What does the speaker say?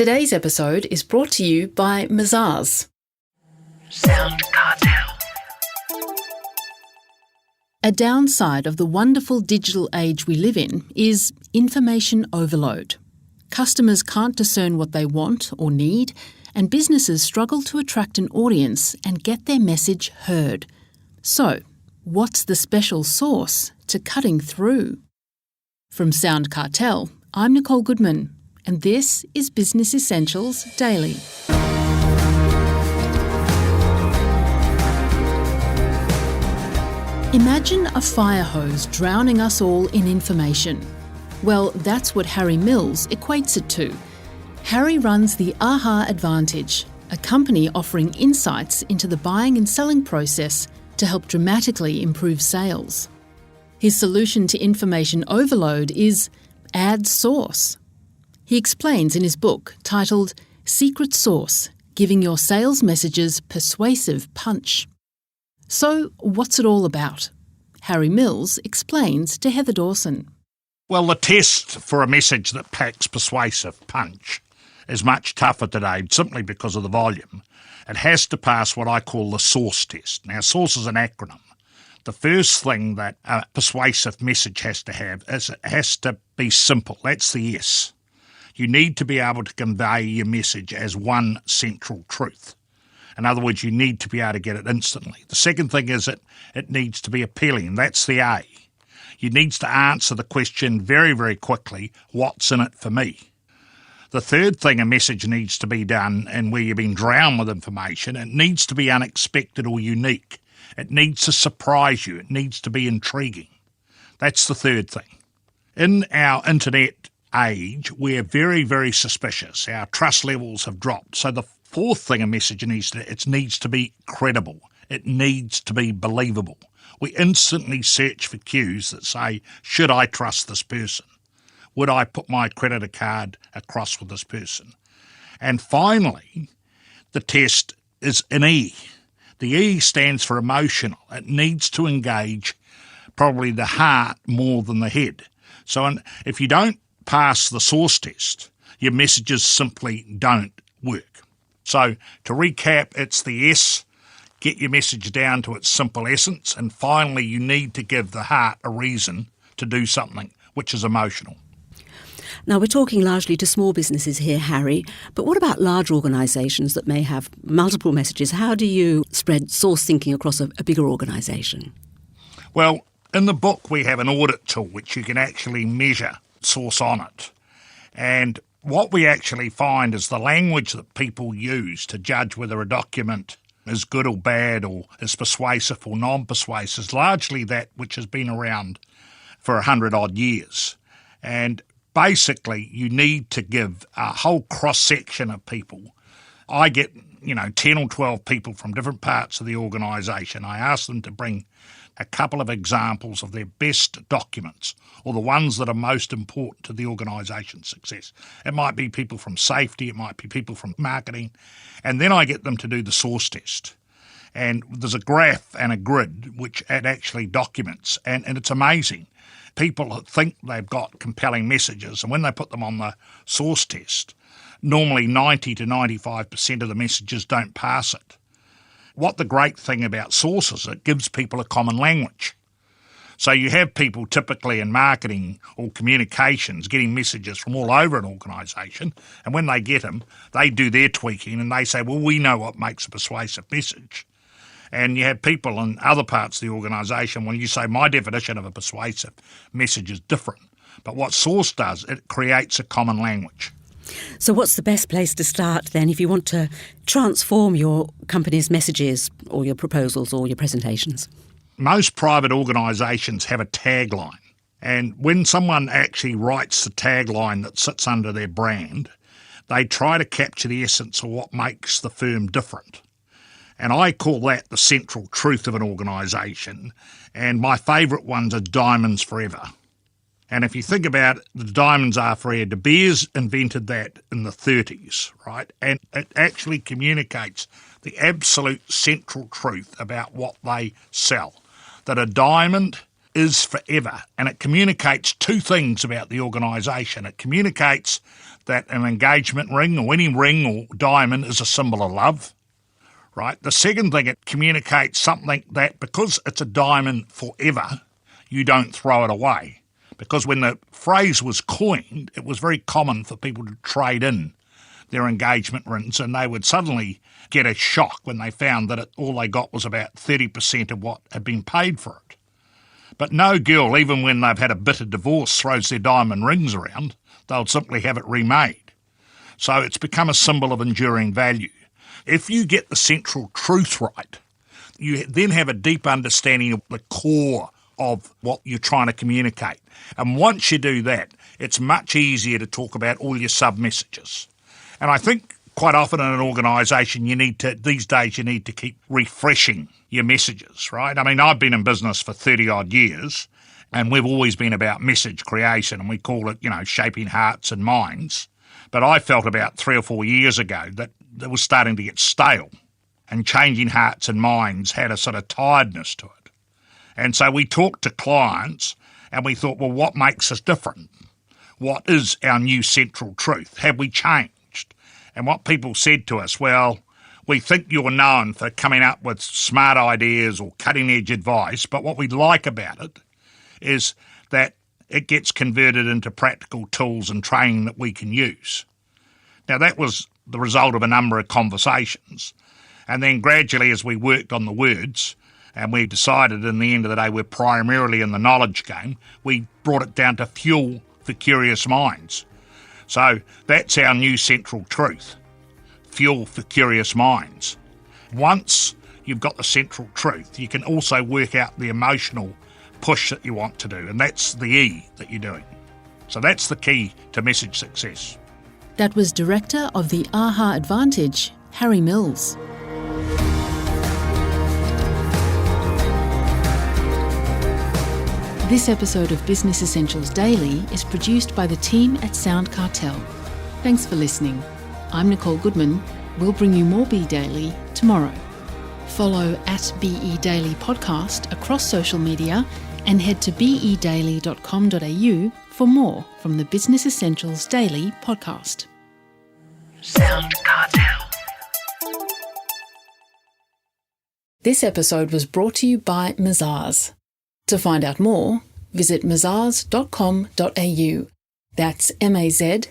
Today's episode is brought to you by Mazars. SoundCartel. A downside of the wonderful digital age we live in is information overload. Customers can't discern what they want or need, and businesses struggle to attract an audience and get their message heard. So, what's the special sauce to cutting through? From SoundCartel, I'm Nicole Goodman, and this is Business Essentials Daily. Imagine a fire hose drowning us all in information. Well, that's what Harry Mills equates it to. Harry runs the AHA Advantage, a company offering insights into the buying and selling process to help dramatically improve sales. His solution to information overload is Add Source. He explains in his book titled Secret Sauce, Giving Your Sales Messages Persuasive Punch. So, what's it all about? Harry Mills explains to Heather Dawson. Well, the test for a message that packs persuasive punch is much tougher today simply because of the volume. It has to pass what I call the SOURCE test. Now, SOURCE is an acronym. The first thing that a persuasive message has to have is it has to be simple. That's the S. You need to be able to convey your message as one central truth. In other words, you need to be able to get it instantly. The second thing is it needs to be appealing. That's the A. You need to answer the question very, very quickly, what's in it for me? The third thing a message needs to be done, and where you've been drowned with information, it needs to be unexpected or unique. It needs to surprise you. It needs to be intriguing. That's the third thing. In our internet age, we're very, very suspicious. Our trust levels have dropped. So the fourth thing a message needs to be credible. It needs to be believable. We instantly search for cues that say, should I trust this person? Would I put my credit card across with this person? And finally, the test is an E. The E stands for emotional. It needs to engage probably the heart more than the head. So if you don't pass the SOURCE test, your messages simply don't work. So to recap, it's the S, get your message down to its simple essence, and finally you need to give the heart a reason to do something, which is emotional. Now, we're talking largely to small businesses here, Harry, but what about large organisations that may have multiple messages? How do you spread source thinking across a bigger organisation? Well, in the book we have an audit tool which you can actually measure source on it. And what we actually find is the language that people use to judge whether a document is good or bad or is persuasive or non-persuasive is largely that which has been around for 100-odd years. And basically, you need to give a whole cross-section of people. I get, 10 or 12 people from different parts of the organisation. I ask them to bring a couple of examples of their best documents or the ones that are most important to the organisation's success. It might be people from safety, it might be people from marketing, and then I get them to do the SOURCE test. And there's a graph and a grid which it actually documents, and it's amazing. People think they've got compelling messages, and when they put them on the SOURCE test, normally 90 to 95% of the messages don't pass it. What the great thing about SOURCE is, it gives people a common language. So you have people typically in marketing or communications getting messages from all over an organisation, and when they get them, they do their tweaking and they say, well, we know what makes a persuasive message. And you have people in other parts of the organisation, when you say my definition of a persuasive message is different. But what SOURCE does, it creates a common language. So what's the best place to start then if you want to transform your company's messages or your proposals or your presentations? Most private organisations have a tagline. And when someone actually writes the tagline that sits under their brand, they try to capture the essence of what makes the firm different. And I call that the central truth of an organisation. And my favourite ones are diamonds forever. And if you think about it, the diamonds are forever. De Beers invented that in the 30s, right? And it actually communicates the absolute central truth about what they sell. That a diamond is forever, and it communicates two things about the organisation. It communicates that an engagement ring or any ring or diamond is a symbol of love, right? The second thing, it communicates something that because it's a diamond forever, you don't throw it away. Because when the phrase was coined, it was very common for people to trade in their engagement rings, and they would suddenly get a shock when they found that all they got was about 30% of what had been paid for it. But no girl, even when they've had a bitter divorce, throws their diamond rings around. They'll simply have it remade. So it's become a symbol of enduring value. If you get the central truth right, you then have a deep understanding of the core of what you're trying to communicate. And once you do that, it's much easier to talk about all your sub-messages. And I think quite often in an organisation, these days you need to keep refreshing your messages, right? I mean, I've been in business for 30-odd years, and we've always been about message creation, and we call it, shaping hearts and minds. But I felt about 3 or 4 years ago that it was starting to get stale, and changing hearts and minds had a sort of tiredness to it. And so we talked to clients, and we thought, well, what makes us different? What is our new central truth? Have we changed? And what people said to us, well, we think you're known for coming up with smart ideas or cutting-edge advice, but what we like about it is that it gets converted into practical tools and training that we can use. Now, that was the result of a number of conversations. And then gradually, as we worked on the words, and we decided in the end of the day we're primarily in the knowledge game, we brought it down to fuel for curious minds. So that's our new central truth, fuel for curious minds. Once you've got the central truth, you can also work out the emotional push that you want to do, and that's the E that you're doing. So that's the key to message success. That was Director of the AHA Advantage, Harry Mills. This episode of Business Essentials Daily is produced by the team at SoundCartel. Thanks for listening. I'm Nicole Goodman. We'll bring you more Be Daily tomorrow. Follow at BE Daily Podcast across social media and head to bedaily.com.au for more from the Business Essentials Daily podcast. SoundCartel. This episode was brought to you by Mazars. To find out more, visit mazars.com.au. That's mazars.com.au.